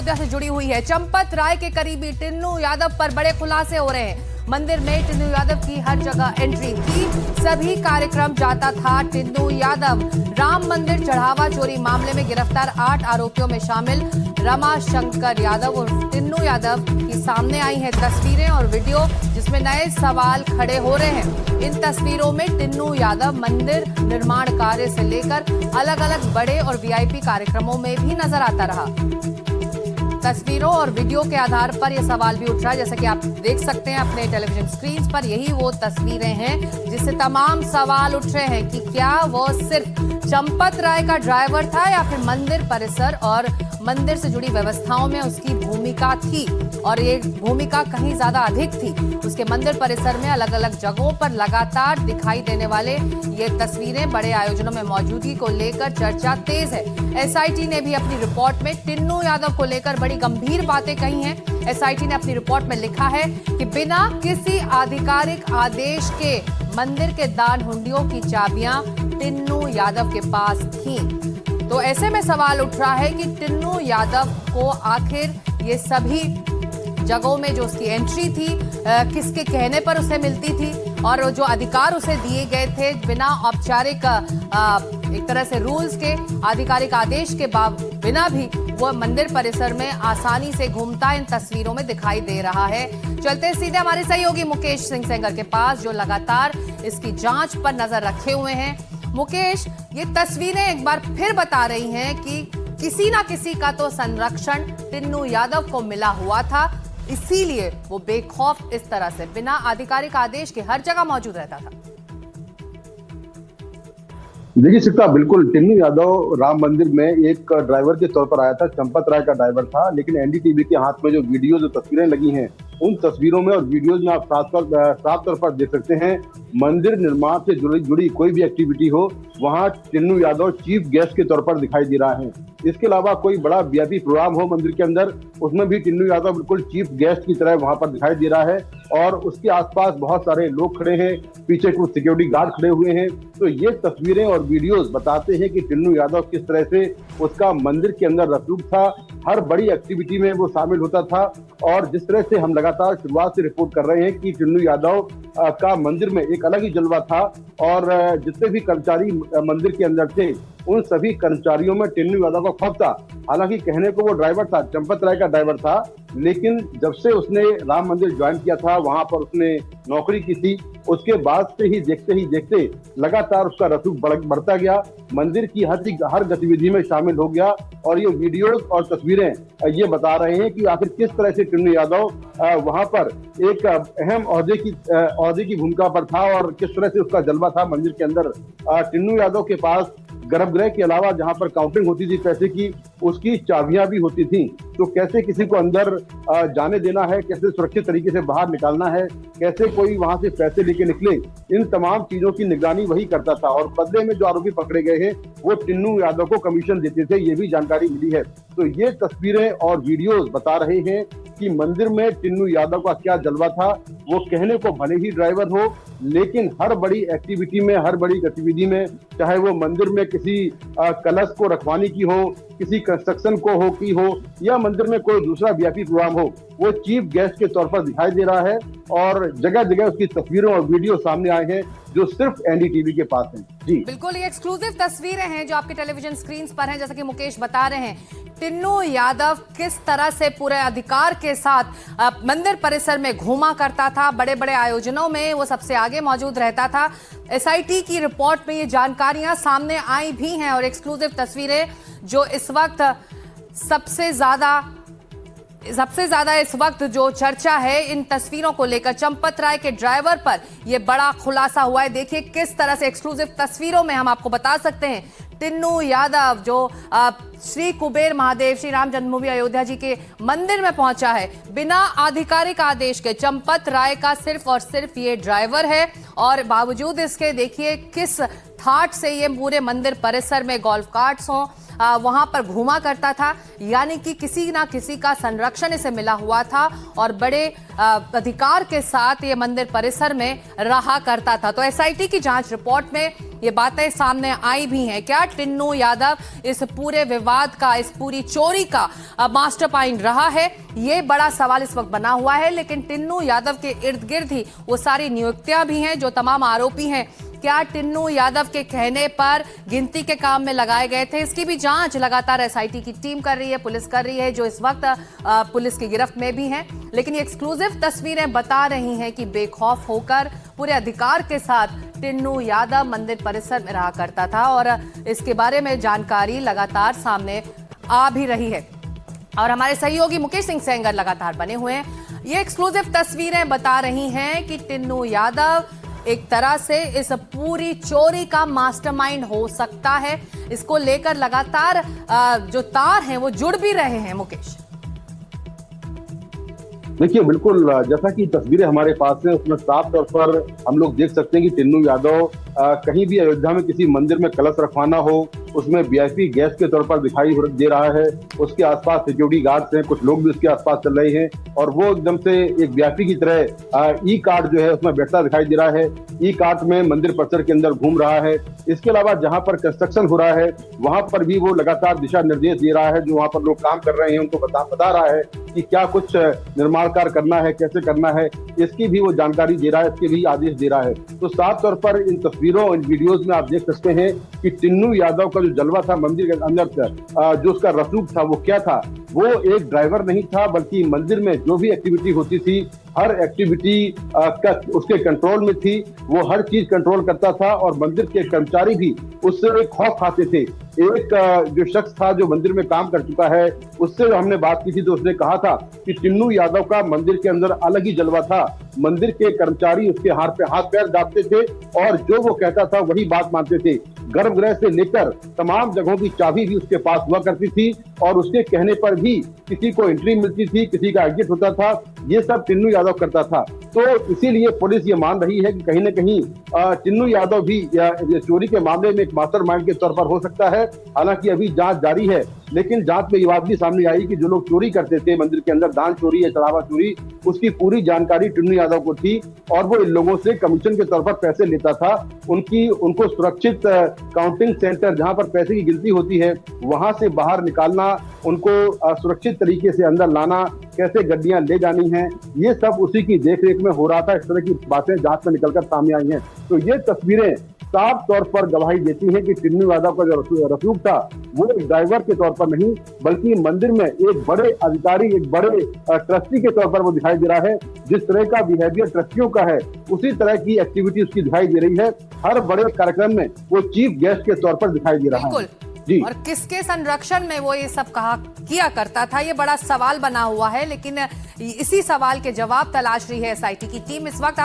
अयोध्या से जुड़ी हुई है। चंपत राय के करीबी टिन्नू यादव पर बड़े खुलासे हो रहे हैं। मंदिर में टिन्नू यादव की हर जगह एंट्री थी, सभी कार्यक्रम जाता था टिन्नू यादव। राम मंदिर चढ़ावा चोरी मामले में गिरफ्तार 8 आरोपियों में शामिल रमा शंकर यादव और टिन्नू यादव की सामने आई हैं तस्वीरें और वीडियो, जिसमें नए सवाल खड़े हो रहे हैं। इन तस्वीरों में टिन्नू यादव मंदिर निर्माण कार्य से लेकर अलग अलग बड़े और वीआईपी कार्यक्रमों में भी नजर आता रहा। तस्वीरों और वीडियो के आधार पर यह सवाल भी उठ रहा है, जैसा कि आप देख सकते हैं अपने टेलीविजन स्क्रीन पर। यही वो तस्वीरें हैं जिससे तमाम सवाल उठ रहे हैं कि क्या वो सिर्फ चंपत राय का ड्राइवर था या फिर मंदिर परिसर और मंदिर से जुड़ी व्यवस्थाओं में उसकी भूमिका थी, और ये भूमिका कहीं ज्यादा अधिक थी। उसके मंदिर परिसर में अलग अलग जगहों पर लगातार दिखाई देने वाले ये तस्वीरें, बड़े आयोजनों में मौजूदगी को लेकर चर्चा तेज है। एसआईटी ने भी अपनी रिपोर्ट में टिन्नू यादव को लेकर बड़ी गंभीर बातें कही हैं। एसआईटी ने अपनी रिपोर्ट में लिखा है कि बिना किसी आधिकारिक आदेश के मंदिर के दान हुंडियों की चाबियां टिन्नू यादव के पास थीं। तो ऐसे में सवाल उठ रहा है कि टिन्नू यादव को आखिर ये सभी जगहों में जो उसकी एंट्री थी किसके कहने पर उसे मिलती थी, और जो अधिकार उसे दिए गए थे बिना औपचारिक एक तरह से रूल्स के, आधिकारिक आदेश के बिना भी वो मंदिर परिसर में आसानी से घूमता इन तस्वीरों में दिखाई दे रहा है। चलते सीधे हमारे सहयोगी मुकेश सिंह सेंगर के पास, जो लगातार इसकी जांच पर नजर रखे हुए हैं। मुकेश, ये तस्वीरें एक बार फिर बता रही हैं कि किसी ना किसी का तो संरक्षण टिन्नू यादव को मिला हुआ था, इसीलिए वो बेखौफ इस तरह से बिना आधिकारिक आदेश के हर जगह मौजूद रहता था। देखिए शिक्षा, बिल्कुल टिन्नू यादव राम मंदिर में एक ड्राइवर के तौर पर आया था, चंपत राय का ड्राइवर था। लेकिन एनडीटीवी के हाथ में जो वीडियो, जो तस्वीरें लगी हैं, उन तस्वीरों में और वीडियोज में आप साफ तौर पर देख सकते हैं, मंदिर निर्माण से जुड़ी कोई भी एक्टिविटी हो, वहां टिन्नू यादव चीफ गेस्ट के तौर पर दिखाई दे रहा है। इसके अलावा कोई बड़ा वीआईपी प्रोग्राम हो मंदिर के अंदर, उसमें भी टिन्नू यादव बिल्कुल चीफ गेस्ट की तरह वहां पर दिखाई दे रहा है। और उसके आसपास बहुत सारे लोग खड़े हैं, पीछे कुछ सिक्योरिटी गार्ड खड़े हुए हैं। तो ये तस्वीरें और वीडियोस बताते हैं कि टिन्नू यादव किस तरह से उसका मंदिर के अंदर रसूख था, हर बड़ी एक्टिविटी में वो शामिल होता था। और जिस तरह से हम लगातार शुरुआत से रिपोर्ट कर रहे हैं कि टिन्नू यादव का मंदिर में एक अलग ही जलवा था, और जितने भी कर्मचारी मंदिर के अंदर थे, उन सभी कर्मचारियों में टिन्नू यादव का खौफ था। हालांकि कहने को वो ड्राइवर था, चंपत राय का ड्राइवर था, लेकिन जब से उसने राम मंदिर ज्वाइन किया था, वहां पर उसने नौकरी की थी, उसके बाद से ही देखते लगातार उसका रसूख बढ़ता गया, मंदिर की हर गतिविधि में शामिल हो गया। और ये वीडियोस और तस्वीरें ये बता रहे हैं कि आखिर किस तरह से टिन्नू यादव वहां पर एक अहम ओहदे की भूमिका पर था, और किस तरह से उसका जलवा था मंदिर के अंदर। टिन्नू यादव के पास गर्भगृह के अलावा जहां पर काउंटिंग होती थी पैसे की, उसकी चाबियां भी होती थी। तो कैसे किसी को अंदर जाने देना है, कैसे सुरक्षित तरीके से बाहर निकालना है, कैसे कोई वहां से पैसे लेके निकले, इन तमाम चीजों की निगरानी वही करता था। और बदले में जो आरोपी पकड़े गए हैं, वो टिन्नू यादव को कमीशन देते थे, ये भी जानकारी मिली है। तो ये तस्वीरें और वीडियोस बता रहे हैं कि मंदिर में टिन्नू यादव का क्या जलवा था। वो कहने को भले ही ड्राइवर हो, लेकिन हर बड़ी एक्टिविटी में, हर बड़ी गतिविधि में, चाहे वो मंदिर में किसी कलश को रखवाने की हो, किसी कंस्ट्रक्शन को हो या मंदिर में कोई दूसरा वीआईपी प्रोग्राम हो, वो चीफ गेस्ट के तौर पर दिखाई दे रहा है। और जगह जगह उसकी तस्वीरें और वीडियो सामने आए हैं, जो सिर्फ एनडीटीवी के पास हैं। जी बिल्कुल, ये एक्सक्लूसिव तस्वीरें हैं जो आपके टेलीविजन स्क्रीन पर हैं। जैसा कि मुकेश बता रहे हैं, टिन्नू यादव किस तरह से पूरे अधिकार के साथ मंदिर परिसर में घूमा करता था, बड़े बड़े आयोजनों में वो सबसे आगे मौजूद रहता था। एसआईटी की रिपोर्ट में ये जानकारियां सामने आई भी हैं, और एक्सक्लूसिव तस्वीरें जो इस वक्त सबसे ज्यादा इस वक्त जो चर्चा है इन तस्वीरों को लेकर, चंपत राय के ड्राइवर पर यह बड़ा खुलासा हुआ है। देखिए किस तरह से एक्सक्लूसिव तस्वीरों में हम आपको बता सकते हैं, टिन्नू यादव जो श्री कुबेर महादेव श्री राम जन्मभूमि अयोध्या जी के मंदिर में पहुंचा है बिना आधिकारिक आदेश के। चंपत राय का सिर्फ और सिर्फ ये ड्राइवर है, और बावजूद इसके देखिए किस ठाठ से ये पूरे मंदिर परिसर में गोल्फ कार्ट्स हों, वहां पर घूमा करता था, यानी कि किसी ना किसी का संरक्षण इसे मिला हुआ था और बड़े अधिकार के साथ ये मंदिर परिसर में रहा करता था। तो एसआईटी की जांच रिपोर्ट में ये बातें सामने आई भी हैं। क्या टिन्नू यादव इस पूरे विवाद का, इस पूरी चोरी का मास्टरमाइंड रहा है? ये बड़ा सवाल इस वक्त बना हुआ है। लेकिन टिन्नू यादव के इर्द गिर्द ही वो सारी नियुक्तियां भी हैं जो तमाम आरोपी हैं। क्या टिन्नू यादव के कहने पर गिनती के काम में लगाए गए थे? इसकी भी जांच लगातार एसआईटी की टीम कर रही है, पुलिस कर रही है, जो इस वक्त पुलिस की गिरफ्त में भी हैं। लेकिन ये एक्सक्लूसिव तस्वीरें बता रही हैं कि बेखौफ होकर पूरे अधिकार के साथ टिन्नू यादव मंदिर परिसर में रहा करता था और इसके बारे में जानकारी लगातार सामने आ भी रही है। और हमारे सहयोगी मुकेश सिंह सेंगर लगातार बने हुए हैं। ये एक्सक्लूसिव तस्वीरें बता रही हैं कि टिन्नू यादव एक तरह से इस पूरी चोरी का मास्टरमाइंड हो सकता है। इसको लेकर लगातार जो तार हैं वो जुड़ भी रहे हैं। मुकेश, देखिए, बिल्कुल जैसा कि तस्वीरें हमारे पास है उसमें साफ तौर पर हम लोग देख सकते हैं कि टिन्नू यादव कहीं भी अयोध्या में किसी मंदिर में कलश रखवाना हो, उसमें वीआईपी गेस्ट के तौर पर दिखाई दे रहा है। उसके आसपास सिक्योरिटी गार्ड्स हैं, कुछ लोग भी उसके आसपास चल रहे हैं और वो एकदम से एक वीआईपी की तरह ई कार्ड जो है उसमें बैठता दिखाई दे रहा है। ई कार्ड में मंदिर परिसर के अंदर घूम रहा है। इसके अलावा जहां पर कंस्ट्रक्शन हो रहा है वहां पर भी वो लगातार दिशा निर्देश दे रहा है। जो वहां पर लोग काम कर रहे हैं उनको बता रहा है कि क्या कुछ निर्माण कार्य करना है, कैसे करना है, इसकी भी वो जानकारी दे रहा है, इसके भी आदेश दे रहा है। तो साफ तौर पर इन तस्वीरों, इन वीडियोस में आप देख सकते हैं कि टिन्नू यादव का जो जलवा था मंदिर के अंदर, जो उसका रसूख था वो क्या था? वो एक ड्राइवर नहीं था, बल्कि मंदिर में जो भी एक्टिविटी होती थी हर एक्टिविटी उसके कंट्रोल में थी। वो हर चीज कंट्रोल करता था और मंदिर के कर्मचारी भी उससे एक खौफ खाते थे। एक जो शख्स था जो मंदिर में काम कर चुका है, उससे हमने बात की थी तो उसने कहा था कि टिन्नू यादव का मंदिर के अंदर अलग ही जलवा था। मंदिर के कर्मचारी उसके हाथ पे हाथ पैर दाबते थे और जो वो कहता था वही बात मानते थे। गर्भगृह से लेकर तमाम जगहों की चाबी भी उसके पास हुआ करती थी और उसके कहने पर भी किसी को एंट्री मिलती थी, किसी का एग्जिट होता था। ये सब टिन्नू यादव करता था। तो इसीलिए पुलिस ये मान रही है कि कहीं न कहीं टिन्नू यादव भी चोरी के मामले में एक मास्टरमाइंड के तौर पर हो सकता है। हालांकि अभी जांच जारी है, लेकिन जांच में ये बात भी सामने आई कि जो लोग चोरी करते थे मंदिर के अंदर, दान चोरी या चढ़ावा चोरी, उसकी पूरी जानकारी टिन्नू यादव को थी और वो इन लोगों से कमीशन के तौर पर पैसे लेता था। उनको सुरक्षित काउंटिंग सेंटर जहां पर पैसे की गिनती होती है वहां से बाहर निकालना, उनको सुरक्षित तरीके से अंदर लाना, कैसे गड्डियां ले जानी हैं, ये सब उसी की देखरेख में हो रहा था। इस तरह की बातें जांच में निकलकर सामने आई हैं। तो ये तस्वीरें साफ तौर पर गवाही देती हैं कि टिन्नू यादव का जो रसूख था वो एक ड्राइवर के तौर पर नहीं, बल्कि मंदिर में एक बड़े अधिकारी, एक बड़े ट्रस्टी के तौर पर वो दिखाई दे रहा है। जिस तरह का बिहेवियर ट्रस्टियों का है उसी तरह की एक्टिविटी उसकी दिखाई दे रही है। हर बड़े कार्यक्रम में वो चीफ गेस्ट के तौर पर दिखाई दे रहा है। जी। और किसके संरक्षण में वो ये सब किया करता था, ये बड़ा सवाल बना हुआ है। लेकिन इसी सवाल के जवाब तलाश रही है एसआईटी की टीम इस वक्त।